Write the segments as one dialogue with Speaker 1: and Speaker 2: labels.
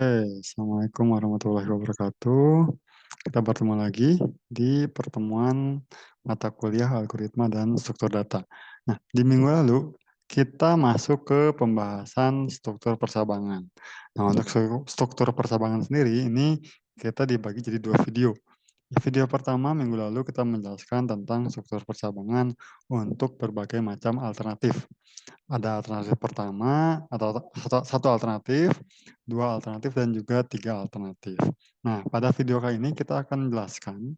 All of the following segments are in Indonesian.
Speaker 1: Assalamualaikum warahmatullahi wabarakatuh. Kita bertemu lagi di pertemuan mata kuliah algoritma dan struktur data. Nah, di minggu lalu kita masuk ke pembahasan struktur persabangan. Nah, untuk struktur persabangan sendiri ini kita dibagi jadi dua video. Di video pertama minggu lalu kita menjelaskan tentang struktur persabangan untuk berbagai macam alternatif. Ada alternatif pertama atau satu alternatif, 2 alternatif, dan juga 3 alternatif. Nah, pada video kali ini kita akan menjelaskan,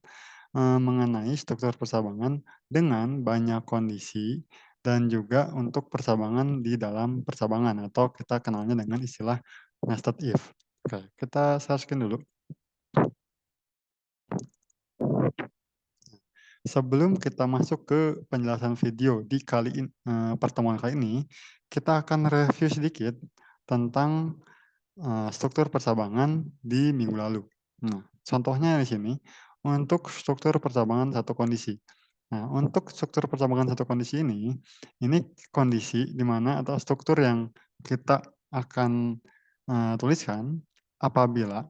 Speaker 1: mengenai struktur persabangan dengan banyak kondisi dan juga untuk persabangan di dalam persabangan atau kita kenalnya dengan istilah nested if. Oke, kita share screen dulu. Sebelum kita masuk ke penjelasan video di pertemuan kali ini, kita akan review sedikit tentang struktur persabangan di minggu lalu. Nah, contohnya di sini, untuk struktur persabangan satu kondisi. Nah, untuk struktur persabangan satu kondisi ini kondisi di mana atau struktur yang kita akan, tuliskan apabila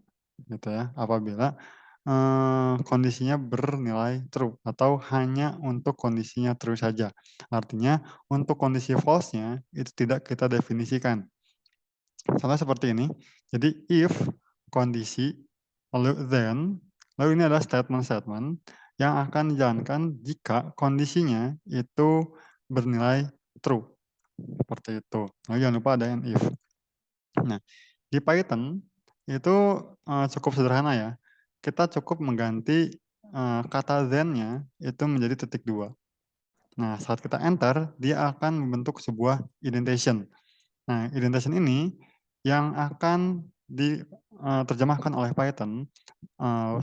Speaker 1: gitu ya, apabila, kondisinya bernilai true atau hanya untuk kondisinya true saja. Artinya untuk kondisi false-nya itu tidak kita definisikan. Contohnya seperti ini. Jadi if, kondisi, lalu then, lalu ini adalah statement-statement yang akan dijalankan jika kondisinya itu bernilai true, seperti itu. Lalu jangan lupa ada and if. Nah, di Python itu, cukup sederhana ya. Kita cukup mengganti, kata then-nya itu menjadi titik dua. Nah, saat kita enter, dia akan membentuk sebuah indentation. Nah, indentation ini yang akan diterjemahkan oleh Python,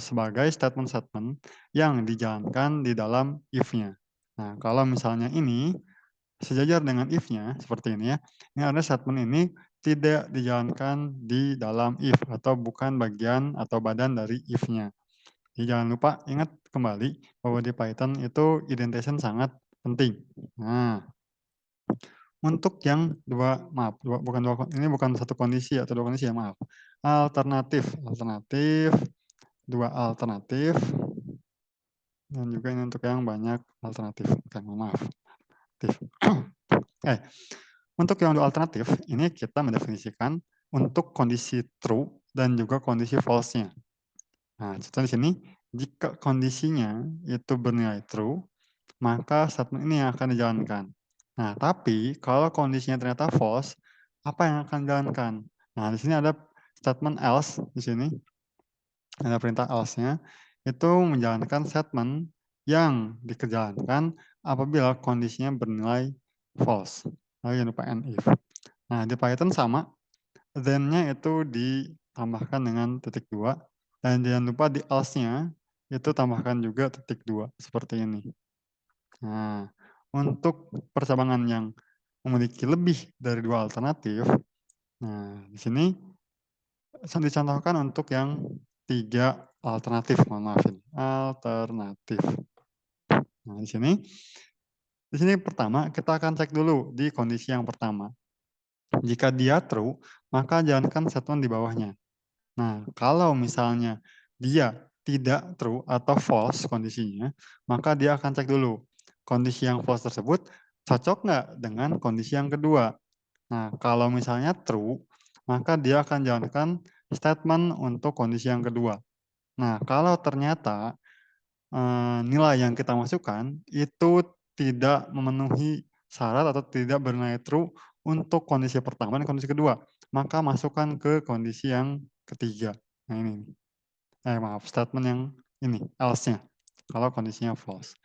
Speaker 1: sebagai statement-statement yang dijalankan di dalam if-nya. Nah, kalau misalnya ini sejajar dengan if-nya, seperti ini ya, ini ada statement ini tidak dijalankan di dalam if atau bukan bagian atau badan dari if-nya. Jadi jangan lupa ingat kembali bahwa di Python itu indentation sangat penting. Nah, untuk yang ini bukan satu kondisi atau dua kondisi ya, maaf. Alternatif, dua alternatif, dan juga ini untuk yang banyak alternatif. Oke, maaf. Eh, untuk yang dua alternatif, ini kita mendefinisikan untuk kondisi true dan juga kondisi false-nya. Nah, contoh di sini, jika kondisinya itu bernilai true, maka statement ini yang akan dijalankan. Nah, tapi kalau kondisinya ternyata false, apa yang akan dijalankan? Nah, di sini ada statement else di sini, ada perintah else-nya, itu menjalankan statement yang dikerjakan apabila kondisinya bernilai false. Lalu jangan lupa and if. Nah, di Python sama, then-nya itu ditambahkan dengan titik dua, dan jangan lupa di else-nya itu tambahkan juga titik dua, seperti ini. Nah, untuk persabangan yang memiliki lebih dari dua alternatif, nah di sini dicontohkan untuk yang tiga alternatif, mohon maaf ini, alternatif. Nah, di sini pertama kita akan cek dulu di kondisi yang pertama. Jika dia true, maka jalankan statement di bawahnya. Nah, kalau misalnya dia tidak true atau false kondisinya, maka dia akan cek dulu kondisi yang false tersebut cocok nggak dengan kondisi yang kedua. Nah, kalau misalnya true, maka dia akan jalankan statement untuk kondisi yang kedua. Nah, kalau ternyata nilai yang kita masukkan itu tidak memenuhi syarat atau tidak bernilai true untuk kondisi pertama dan kondisi kedua, maka masukkan ke kondisi yang ketiga. Nah ini, maaf, statement yang ini, else-nya, kalau kondisinya false.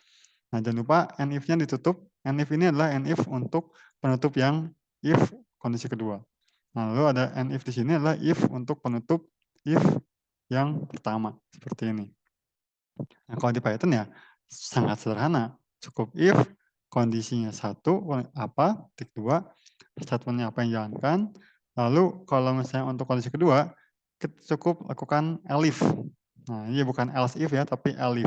Speaker 1: Nah jangan lupa and if-nya ditutup, and if ini adalah and if untuk penutup yang if kondisi kedua. Nah lalu ada and if di sini adalah if untuk penutup if yang pertama, seperti ini. Nah, kalau di Python ya sangat sederhana. Cukup if kondisinya satu apa, titik dua, statementnya apa yang dijalankan. Lalu kalau misalnya untuk kondisi kedua, kita cukup lakukan elif. Nah, ini bukan else if ya, tapi elif.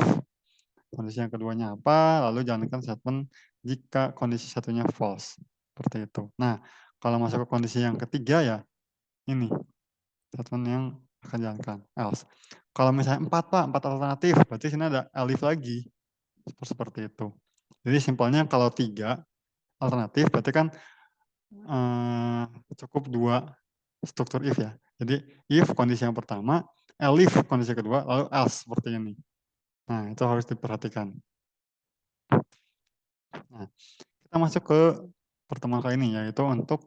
Speaker 1: Kondisi yang keduanya apa, lalu jalankan statement jika kondisi satunya false. Seperti itu. Nah, kalau masuk ke kondisi yang ketiga ya ini. Statement yang akan dijalankan, else. Kalau misalnya 4 Pak, 4 alternatif, berarti sini ada elif lagi, seperti itu. Jadi simpelnya kalau 3 alternatif berarti kan, cukup 2 struktur if ya. Jadi if kondisi yang pertama, elif kondisi kedua, lalu else seperti ini. Nah, itu harus diperhatikan. Nah, kita masuk ke pertemuan kali ini, yaitu untuk,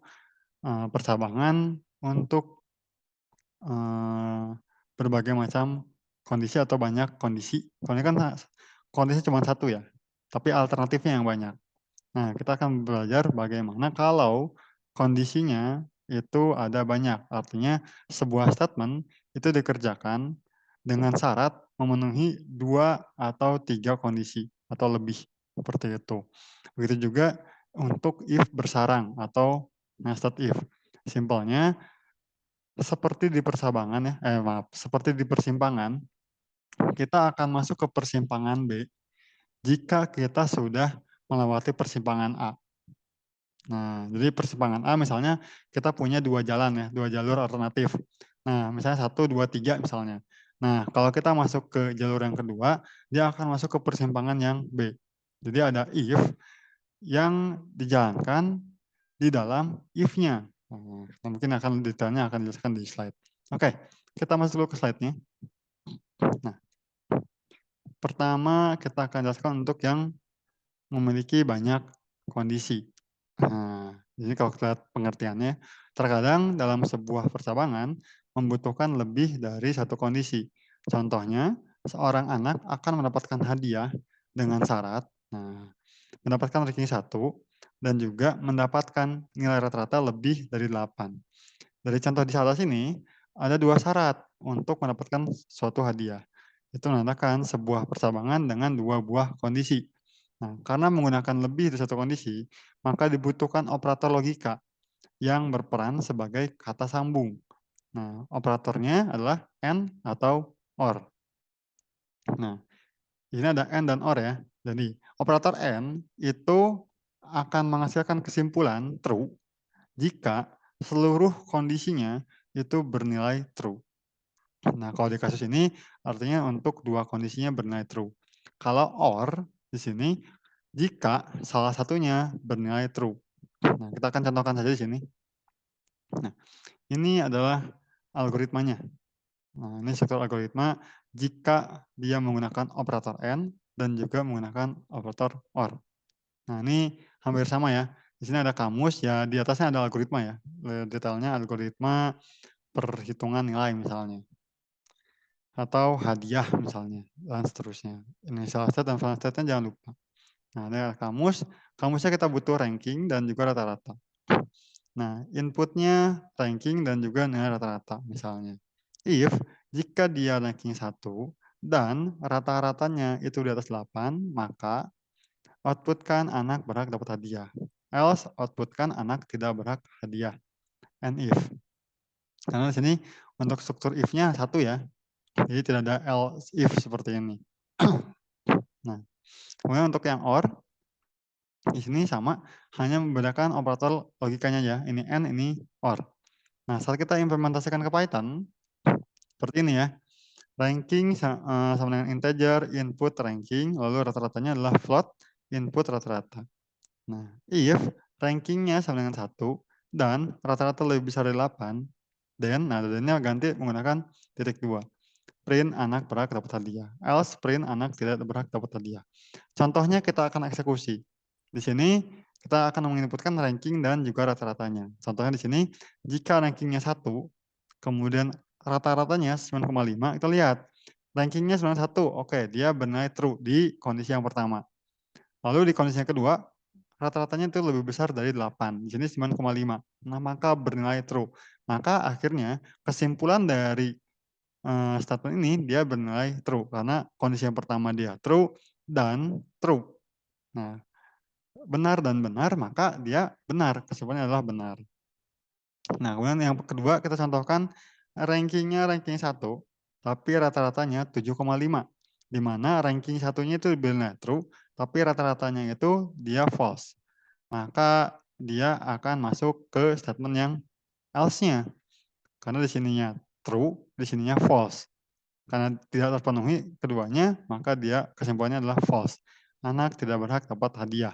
Speaker 1: percabangan untuk, berbagai macam kondisi atau banyak kondisi. Soalnya kan kondisi cuma satu ya, tapi alternatifnya yang banyak. Nah, kita akan belajar bagaimana kalau kondisinya itu ada banyak. Artinya sebuah statement itu dikerjakan dengan syarat memenuhi 2 atau 3 kondisi atau lebih, seperti itu. Begitu juga untuk if bersarang atau nested if. Simpelnya seperti di persabangan ya, maaf, seperti di persimpangan, kita akan masuk ke persimpangan B jika kita sudah melewati persimpangan A. Nah, jadi persimpangan A misalnya kita punya 2 jalan ya, 2 jalur alternatif. Nah, misalnya 1, 2, 3 misalnya. Nah, kalau kita masuk ke jalur yang kedua, dia akan masuk ke persimpangan yang B. Jadi ada if yang dijalankan di dalam if-nya. Nah, mungkin akan detailnya akan dijelaskan di slide. Oke, kita masuk dulu ke slide-nya. Nah, pertama kita akan jelaskan untuk yang memiliki banyak kondisi. Nah, jadi kalau kita lihat pengertiannya, terkadang dalam sebuah percabangan membutuhkan lebih dari satu kondisi. Contohnya, seorang anak akan mendapatkan hadiah dengan syarat, nah, mendapatkan ranking 1 dan juga mendapatkan nilai rata-rata lebih dari 8. Dari contoh di atas ini, ada 2 syarat untuk mendapatkan suatu hadiah. Itu menandakan sebuah percabangan dengan 2 buah kondisi. Nah, karena menggunakan lebih dari satu kondisi, maka dibutuhkan operator logika yang berperan sebagai kata sambung. Nah, operatornya adalah AND atau OR. Nah, di sini ada AND dan OR ya. Jadi, operator AND itu akan menghasilkan kesimpulan true jika seluruh kondisinya itu bernilai true. Nah, kalau di kasus ini artinya untuk 2 kondisinya bernilai true. Kalau OR di sini jika salah satunya bernilai true. Nah, kita akan contohkan saja di sini. Nah, ini adalah algoritmanya. Nah, ini struktur algoritma jika dia menggunakan operator AND dan juga menggunakan operator OR. Nah, ini hampir sama ya. Di sini ada kamus, ya di atasnya ada algoritma ya. Detailnya algoritma perhitungan nilai misalnya. Atau hadiah misalnya, dan seterusnya. Initial state dan final state-nya jangan lupa. Nah, ada kamus, kamusnya kita butuh ranking dan juga rata-rata. Nah, inputnya ranking dan juga nilai rata-rata misalnya. If jika dia ranking 1 dan rata-ratanya itu di atas 8, maka outputkan anak berhak dapat hadiah. Else outputkan anak tidak berhak hadiah. And if. Karena di sini untuk struktur if-nya 1 ya. Jadi tidak ada else if seperti ini. Nah, kemudian untuk yang OR di sini sama, hanya membedakan operator logikanya ya. Ini AND, ini OR. Nah, saat kita implementasikan ke Python, seperti ini ya. Ranking sama dengan integer, input ranking, lalu rata-ratanya adalah float, input rata-rata. Nah, if rankingnya sama dengan 1 dan rata-rata lebih besar dari 8, then-nya ganti menggunakan titik 2. Print anak berhak dapat hadiah. Else print anak tidak berhak dapat hadiah. Contohnya kita akan eksekusi. Di sini kita akan menginputkan ranking dan juga rata-ratanya. Contohnya di sini, jika rankingnya 1, kemudian rata-ratanya 9,5, kita lihat. Rankingnya 91, oke, dia bernilai true di kondisi yang pertama. Lalu di kondisi yang kedua, rata-ratanya itu lebih besar dari 8. Di sini 9,5. Nah, maka bernilai true. Maka akhirnya kesimpulan dari statement ini dia bernilai true karena kondisi yang pertama dia true dan true. Nah, benar dan benar maka dia benar, kesimpulannya adalah benar. Nah, kemudian yang kedua kita contohkan rankingnya ranking 1, tapi rata-ratanya 7,5. Di mana ranking satunya itu benar true, tapi rata-ratanya itu dia false. Maka dia akan masuk ke statement yang else-nya. Karena di sininya true, di sininya false. Karena tidak terpenuhi keduanya, maka dia kesimpulannya adalah false. Anak tidak berhak dapat hadiah.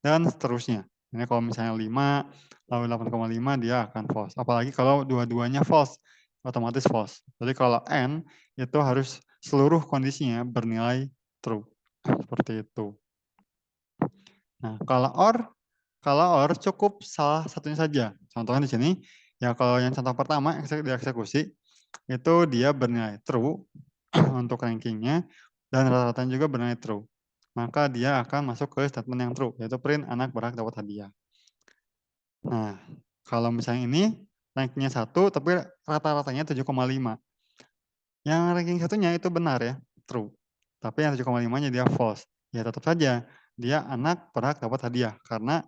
Speaker 1: Dan seterusnya. Ini kalau misalnya 5, lalu 8,5 dia akan false. Apalagi kalau dua-duanya false, otomatis false. Jadi kalau N itu harus seluruh kondisinya bernilai true. Seperti itu. Nah, kalau or cukup salah satunya saja. Contohnya di sini, ya kalau yang contoh pertama dieksekusi, itu dia bernilai true untuk rankingnya, dan rata-ratanya juga bernilai true. Maka dia akan masuk ke statement yang true, yaitu print anak berhak dapat hadiah. Nah, kalau misalnya ini rankingnya 1, tapi rata-ratanya 7,5. Yang ranking satunya itu benar ya, true. Tapi yang 7,5-nya dia false. Ya tetap saja, dia anak berhak dapat hadiah. Karena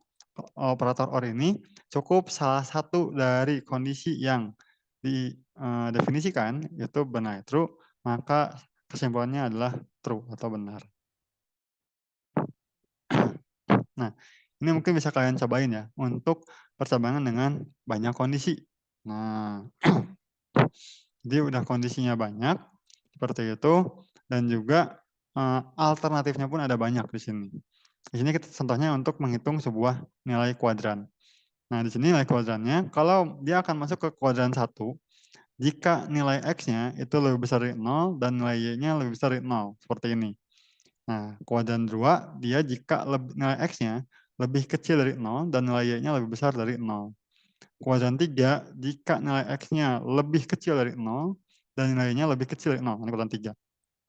Speaker 1: operator OR ini cukup salah satu dari kondisi yang didefinisikan, itu benar true, maka kesimpulannya adalah true atau benar. Nah, ini mungkin bisa kalian cobain ya, untuk percobaan dengan banyak kondisi. Nah, jadi udah kondisinya banyak, seperti itu, dan juga alternatifnya pun ada banyak di sini. Di sini kita contohnya untuk menghitung sebuah nilai kuadran. Nah, di sini nilai kuadrannya, kalau dia akan masuk ke kuadran 1, jika nilai X-nya itu lebih besar dari 0 dan nilai Y-nya lebih besar dari 0, seperti ini. Nah, kuadran 2, dia jika nilai X-nya lebih kecil dari 0 dan nilai Y-nya lebih besar dari 0. Kuadran 3, jika nilai X-nya lebih kecil dari 0 dan nilai Y-nya lebih kecil dari 0. Ini kuadran 3.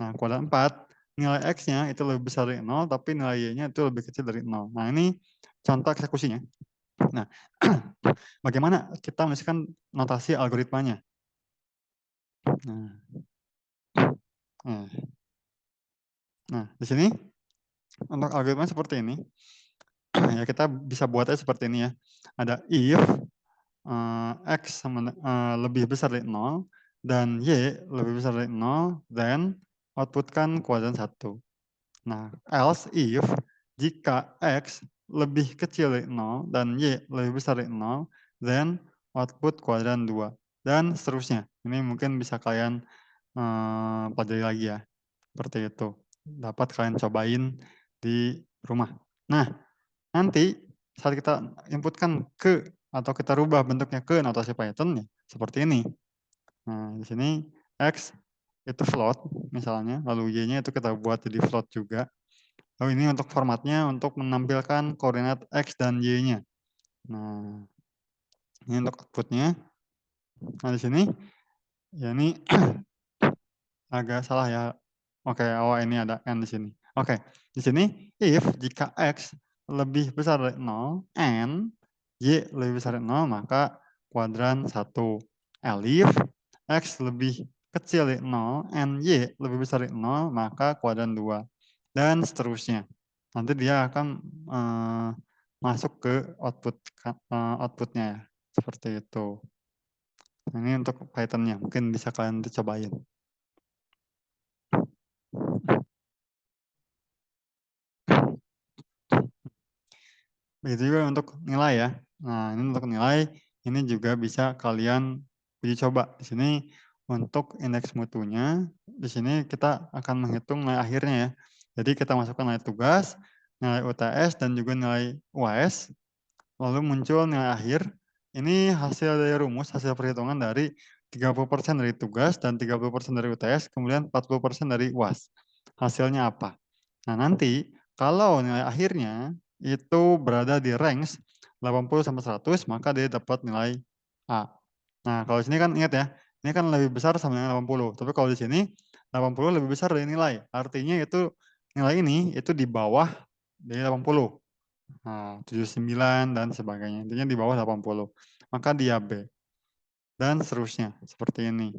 Speaker 1: Nah, kuadran 4, nilai X-nya itu lebih besar dari 0, tapi nilai Y-nya itu lebih kecil dari 0. Nah, ini contoh eksekusinya. Nah, bagaimana kita menuliskan notasi algoritmanya? Nah, nah, di sini untuk algoritma seperti ini, ya kita bisa buatnya seperti ini ya. Ada if X lebih besar dari 0 dan Y lebih besar dari 0, then outputkan kuadran 1. Nah, else if jika X lebih kecil dari 0 dan Y lebih besar dari 0, then output kuadran 2. Dan seterusnya. Ini mungkin bisa kalian pelajari lagi ya. Seperti itu. Dapat kalian cobain di rumah. Nah, nanti saat kita inputkan ke atau kita rubah bentuknya ke notasi Python ya seperti ini. Nah, di sini X itu float misalnya, lalu Y-nya itu kita buat jadi float juga. Lalu ini untuk formatnya untuk menampilkan koordinat X dan Y-nya. Nah, ini untuk outputnya. Nah, di sini ya ini agak salah ya. Oke, oh ini ada N di sini. Oke, di sini if jika X lebih besar dari 0 and Y lebih besar dari 0, maka kuadran 1. If X lebih kecil dari 0 and Y lebih besar dari 0, maka kuadran 2. Dan seterusnya. Nanti dia akan masuk ke outputnya ya. Seperti itu. Nah, ini untuk Python-nya. Mungkin bisa kalian cobain. Begitu juga untuk nilai ya. Nah, ini untuk nilai, ini juga bisa kalian uji coba. Di sini untuk indeks mutunya, di sini kita akan menghitung nilai akhirnya ya. Jadi kita masukkan nilai tugas, nilai UTS, dan juga nilai UAS. Lalu muncul nilai akhir. Ini hasil dari rumus, hasil perhitungan dari 30% dari tugas dan 30% dari UTS, kemudian 40% dari UAS. Hasilnya apa? Nah, nanti kalau nilai akhirnya itu berada di range 80 sampai 100, maka dia dapat nilai A. Nah, kalau di sini kan ingat ya, ini kan lebih besar sama dengan 80. Tapi kalau di sini 80 lebih besar dari nilai. Artinya itu nilai ini itu di bawah dari 80. Nah, 79 dan sebagainya. Intinya di bawah 80. Maka dia B. Dan seterusnya. Seperti ini.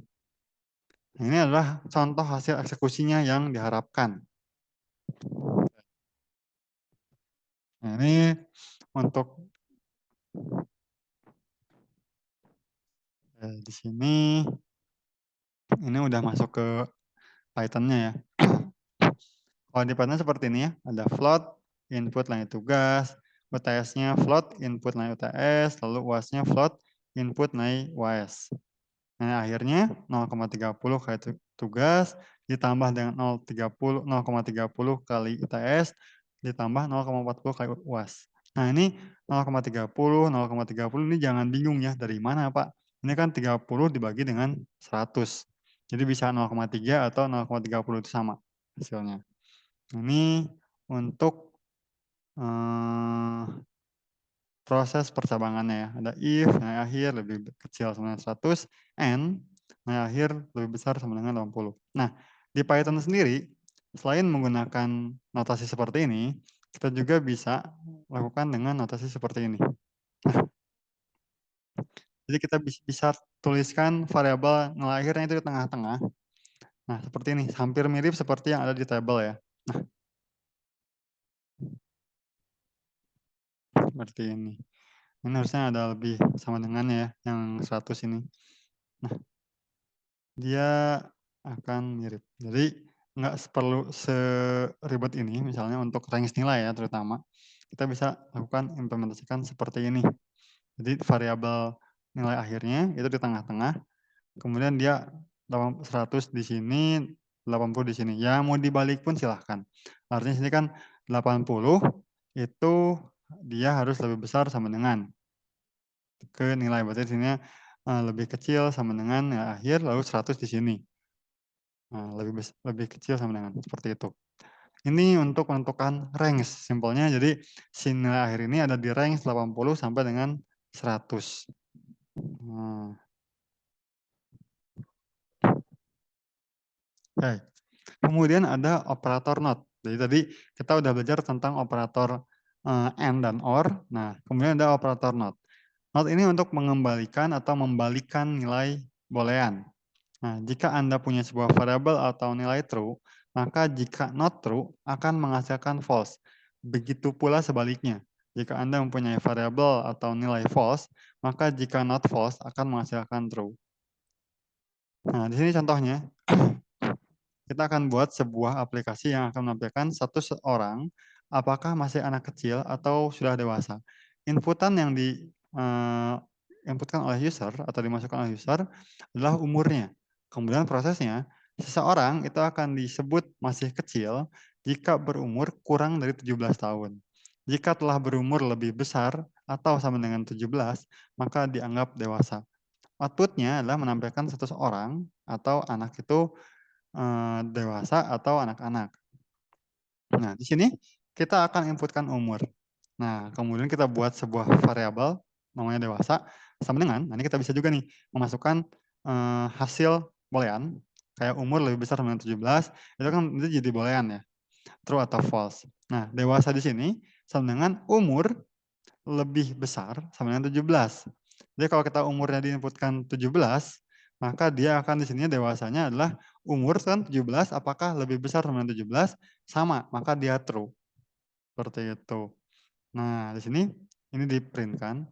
Speaker 1: Ini adalah contoh hasil eksekusinya yang diharapkan. Nah, ini untuk di sini ini udah masuk ke Python-nya ya. Kalau di Python seperti ini ya, ada float, input nilai tugas, UTS-nya float, input nilai UTS, lalu UAS-nya float, input nilai UAS. Nilai akhirnya 0,30 kali tugas, ditambah dengan 0,30 kali ITS, ditambah 0,40 kali UAS. Nah ini 0,30, 0,30 ini jangan bingung ya, dari mana Pak? Ini kan 30 dibagi dengan 100. Jadi bisa 0,3 atau 0,30 itu sama hasilnya. Ini untuk proses percabangannya ya. Ada if nilai akhir lebih kecil sama dengan 100, and nilai akhir lebih besar sama dengan 80. Nah, di Python sendiri, selain menggunakan notasi seperti ini, kita juga bisa lakukan dengan notasi seperti ini. Jadi kita bisa tuliskan variabel nilai akhirnya itu di tengah-tengah. Nah, seperti ini, hampir mirip seperti yang ada di tabel ya. Nah, seperti ini. Ini harusnya ada lebih sama dengannya ya, yang 100 ini. Nah, dia akan mirip. Jadi nggak perlu seribet ini misalnya untuk range nilai ya terutama. Kita bisa lakukan implementasikan seperti ini. Jadi variabel nilai akhirnya itu di tengah-tengah, kemudian dia 100 di sini, 80 di sini. Ya mau dibalik pun silahkan. Artinya sini kan 80 itu dia harus lebih besar sama dengan ke nilai, berarti di sini lebih kecil sama dengan nilai akhir, lalu 100 di sini. Nah, lebih kecil sama dengan seperti itu. Ini untuk menentukan range, simpelnya jadi si nilai akhir ini ada di range 80 sampai dengan 100. Nah, oke. Kemudian ada operator not. Jadi tadi kita udah belajar tentang operator, and dan or. Nah, kemudian ada operator not. Not ini untuk mengembalikan atau membalikkan nilai boolean. Nah, jika Anda punya sebuah variabel atau nilai true, maka jika not true akan menghasilkan false. Begitu pula sebaliknya. Jika Anda mempunyai variabel atau nilai false, maka jika not false akan menghasilkan true. Nah, di sini contohnya, kita akan buat sebuah aplikasi yang akan menampilkan status seorang apakah masih anak kecil atau sudah dewasa. Inputan yang diinputkan oleh user atau dimasukkan oleh user adalah umurnya. Kemudian prosesnya, seseorang itu akan disebut masih kecil jika berumur kurang dari 17 tahun. Jika telah berumur lebih besar atau sama dengan 17, maka dianggap dewasa. Outputnya adalah menampilkan status orang atau anak itu dewasa atau anak-anak. Nah, di sini kita akan inputkan umur. Nah, kemudian kita buat sebuah variabel namanya dewasa sama dengan, nah ini kita bisa juga nih memasukkan hasil boolean kayak umur lebih besar dengan 17, itu kan itu jadi boolean ya, true atau false. Nah, dewasa di sini sama dengan umur lebih besar sama dengan 17. Jadi kalau kita umurnya diinputkan 17, maka dia akan di sini dewasanya adalah umur kan 17, apakah lebih besar sama dengan 17? Sama, maka dia true. Seperti itu. Nah, di sini ini di-print-kan.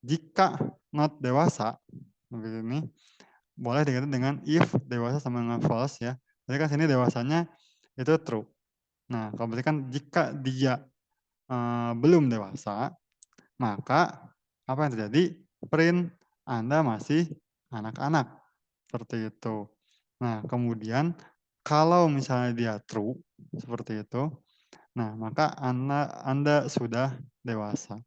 Speaker 1: Jika not dewasa, begini, boleh diganti dengan if dewasa sama dengan false ya. Jadi kan sini dewasanya itu true. Nah, kalau berarti kan jika dia belum dewasa, maka apa yang terjadi? Print Anda masih anak-anak, seperti itu. Nah, kemudian kalau misalnya dia true, seperti itu, nah maka Anda sudah dewasa.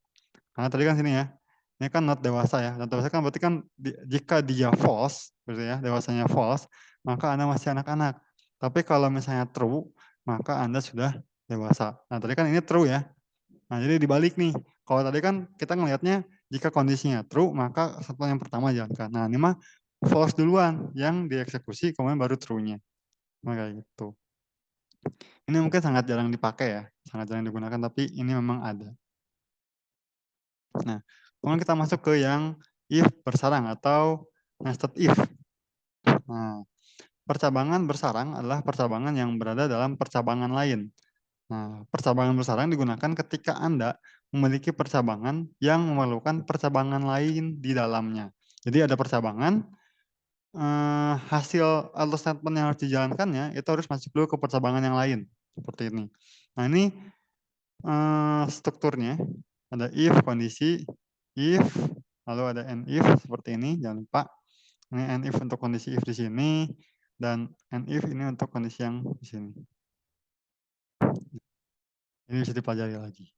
Speaker 1: Karena tadi kan sini ya, ini kan not dewasa ya, not dewasa kan berarti kan jika dia false, berarti ya, dewasanya false, maka Anda masih anak-anak. Tapi kalau misalnya true, maka Anda sudah dewasa. Nah, tadi kan ini true ya. Nah, jadi dibalik nih. Kalau tadi kan kita ngelihatnya jika kondisinya true, maka sampel yang pertama dijalankan. Nah, ini mah false duluan yang dieksekusi, kemudian baru true-nya. Nah, kayak gitu. Ini mungkin sangat jarang dipakai ya, sangat jarang digunakan, tapi ini memang ada. Nah, kemudian kita masuk ke yang if bersarang atau nested if. Nah, percabangan bersarang adalah percabangan yang berada dalam percabangan lain. Nah, percabangan bersarang digunakan ketika Anda memiliki percabangan yang memerlukan percabangan lain di dalamnya. Jadi ada percabangan, hasil atau statement yang harus dijalankannya itu harus masuk dulu ke percabangan yang lain, seperti ini. Nah ini, strukturnya ada if, kondisi, if, lalu ada and if seperti ini, jangan lupa. Ini and if untuk kondisi if di sini, dan and if ini untuk kondisi yang di sini. Ini bisa dipelajari lagi.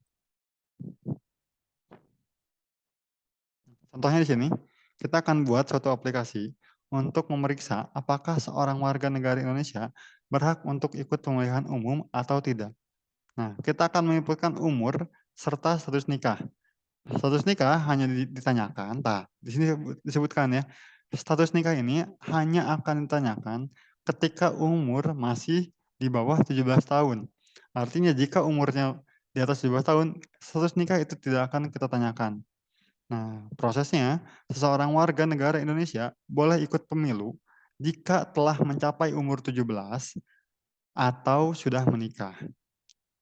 Speaker 1: Contohnya di sini, kita akan buat suatu aplikasi untuk memeriksa apakah seorang warga negara Indonesia berhak untuk ikut pemilihan umum atau tidak. Nah, kita akan menginputkan umur serta status nikah. Status nikah hanya ditanyakan, di sini disebutkan ya, status nikah ini hanya akan ditanyakan ketika umur masih di bawah 17 tahun. Artinya jika umurnya di atas 17 tahun, status nikah itu tidak akan kita tanyakan. Nah, prosesnya, seseorang warga negara Indonesia boleh ikut pemilu jika telah mencapai umur 17 atau sudah menikah.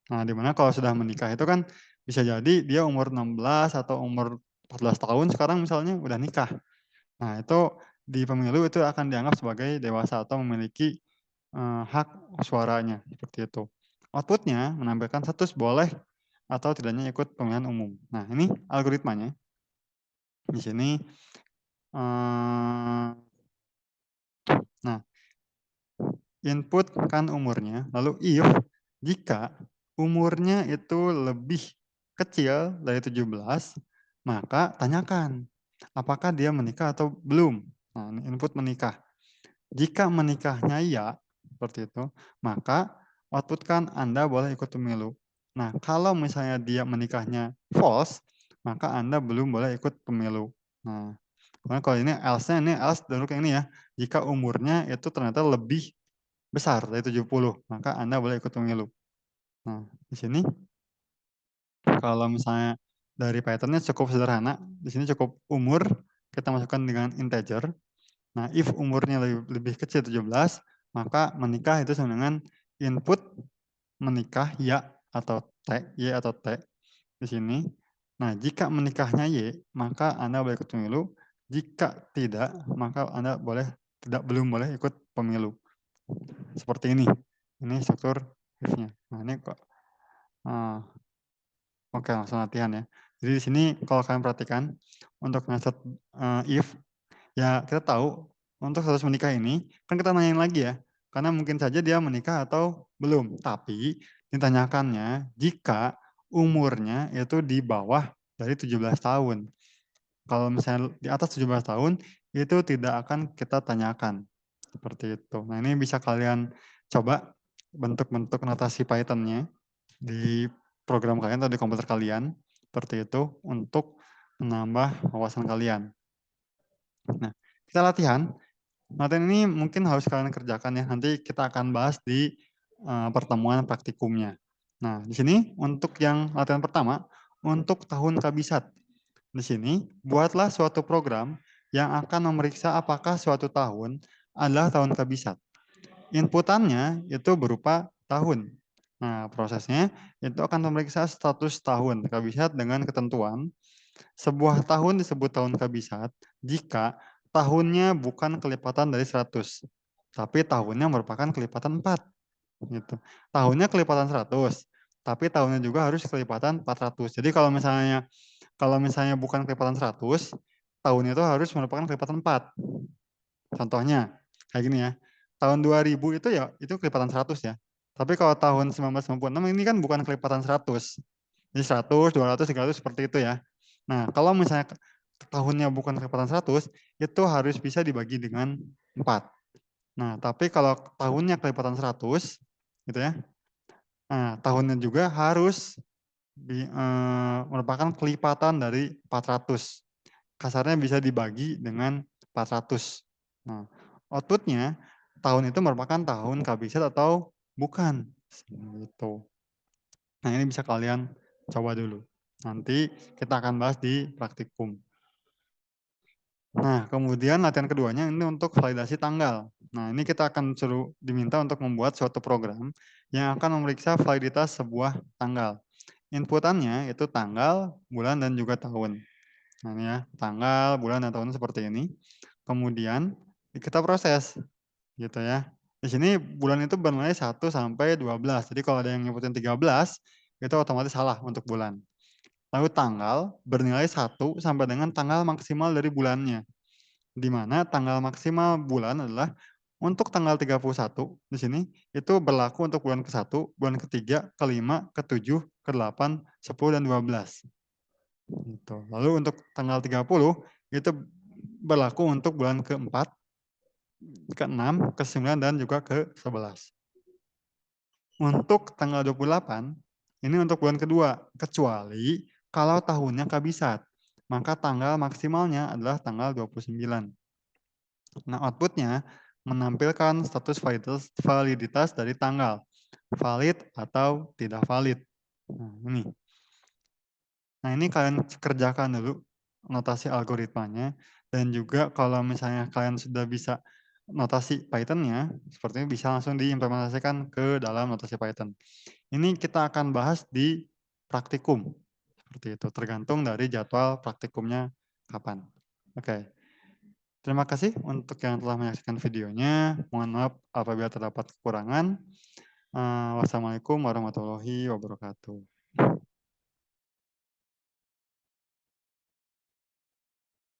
Speaker 1: Nah, di mana kalau sudah menikah itu kan bisa jadi dia umur 16 atau umur 14 tahun sekarang misalnya udah nikah. Nah, itu di pemilu itu akan dianggap sebagai dewasa atau memiliki hak suaranya seperti itu. Outputnya menampilkan status boleh atau tidaknya ikut pemilihan umum. Nah, ini algoritmanya. Di sini nah, inputkan umurnya, lalu if jika umurnya itu lebih kecil dari 17, maka tanyakan apakah dia menikah atau belum. Nah, input menikah. Jika menikahnya ya, seperti itu, maka outputkan Anda boleh ikut pemilu. Nah, kalau misalnya dia menikahnya false, maka Anda belum boleh ikut pemilu. Nah, kalau ini else-nya, ini else bentuk yang ini ya. Jika umurnya itu ternyata lebih besar dari 70, maka Anda boleh ikut pemilu. Nah, di sini kalau misalnya dari pattern-nya cukup sederhana, di sini cukup umur kita masukkan dengan integer. Nah, if umurnya lebih kecil 17, maka menikah itu sama dengan input menikah ya atau T, Y atau T di sini. Nah, jika menikahnya Y, maka Anda boleh ikut pemilu. Jika tidak, maka Anda belum boleh ikut pemilu. Seperti ini. Ini struktur if-nya. Nah, ini kok oke, langsung latihan ya. Jadi di sini kalau kalian perhatikan untuk ngeset if, ya kita tahu untuk status menikah ini kan kita nanyain lagi ya, karena mungkin saja dia menikah atau belum. Tapi ditanyakannya jika umurnya itu di bawah dari 17 tahun. Kalau misalnya di atas 17 tahun, itu tidak akan kita tanyakan. Seperti itu. Nah, ini bisa kalian coba bentuk-bentuk notasi Python-nya di program kalian atau di komputer kalian, seperti itu, untuk menambah wawasan kalian. Nah, kita latihan. Latihan ini mungkin harus kalian kerjakan ya, nanti kita akan bahas di pertemuan praktikumnya. Nah, di sini untuk yang latihan pertama, untuk tahun kabisat. Di sini, buatlah suatu program yang akan memeriksa apakah suatu tahun adalah tahun kabisat. Inputannya itu berupa tahun. Nah, prosesnya itu akan memeriksa status tahun kabisat dengan ketentuan sebuah tahun disebut tahun kabisat jika tahunnya bukan kelipatan dari 100, tapi tahunnya merupakan kelipatan 4. Gitu. Tahunnya kelipatan 100, tapi tahunnya juga harus kelipatan 400. Jadi kalau misalnya bukan kelipatan 100, tahunnya itu harus merupakan kelipatan 4. Contohnya, kayak gini ya. Tahun 2000 itu ya, itu kelipatan 100 ya. Tapi kalau tahun 1996 ini kan bukan kelipatan 100. Jadi 100, 200, 300 seperti itu ya. Nah, kalau misalnya tahunnya bukan kelipatan 100, itu harus bisa dibagi dengan 4. Nah, tapi kalau tahunnya kelipatan 100, gitu ya. Nah, tahunnya juga harus merupakan kelipatan dari 400. Kasarnya bisa dibagi dengan 400. Nah, outputnya tahun itu merupakan tahun kabisat atau bukan. Gitu. Nah, ini bisa kalian coba dulu. Nanti kita akan bahas di praktikum. Nah, kemudian latihan keduanya ini untuk validasi tanggal. Nah, ini kita akan diminta untuk membuat suatu program yang akan memeriksa validitas sebuah tanggal. Inputannya itu tanggal, bulan, dan juga tahun. Nah, ini ya, tanggal, bulan, dan tahun seperti ini. Kemudian kita proses, gitu ya. Di sini bulan itu bernilai 1 sampai 12. Jadi kalau ada yang nyebutin 13, itu otomatis salah untuk bulan. Lalu tanggal bernilai 1 sampai dengan tanggal maksimal dari bulannya. di mana tanggal maksimal bulan adalah untuk tanggal 31 di sini, itu berlaku untuk bulan ke-1, bulan ke-3, ke-5, ke-7, ke-8, 10, dan 12, gitu. Lalu untuk tanggal 30 itu berlaku untuk bulan ke-4, ke-6, ke-9, dan juga ke-11. Untuk tanggal 28, ini untuk bulan kedua, kecuali kalau tahunnya kabisat, maka tanggal maksimalnya adalah tanggal 29. Nah, output-nya menampilkan status validitas dari tanggal, valid atau tidak valid. Nah, ini. Nah, ini kalian kerjakan dulu notasi algoritmanya, dan juga kalau misalnya kalian sudah bisa notasi Python-nya, sepertinya bisa langsung diimplementasikan ke dalam notasi Python. Ini kita akan bahas di praktikum, seperti itu, tergantung dari jadwal praktikumnya kapan. Oke. Terima kasih untuk yang telah menyaksikan videonya. Mohon maaf apabila terdapat kekurangan. Wassalamualaikum warahmatullahi wabarakatuh.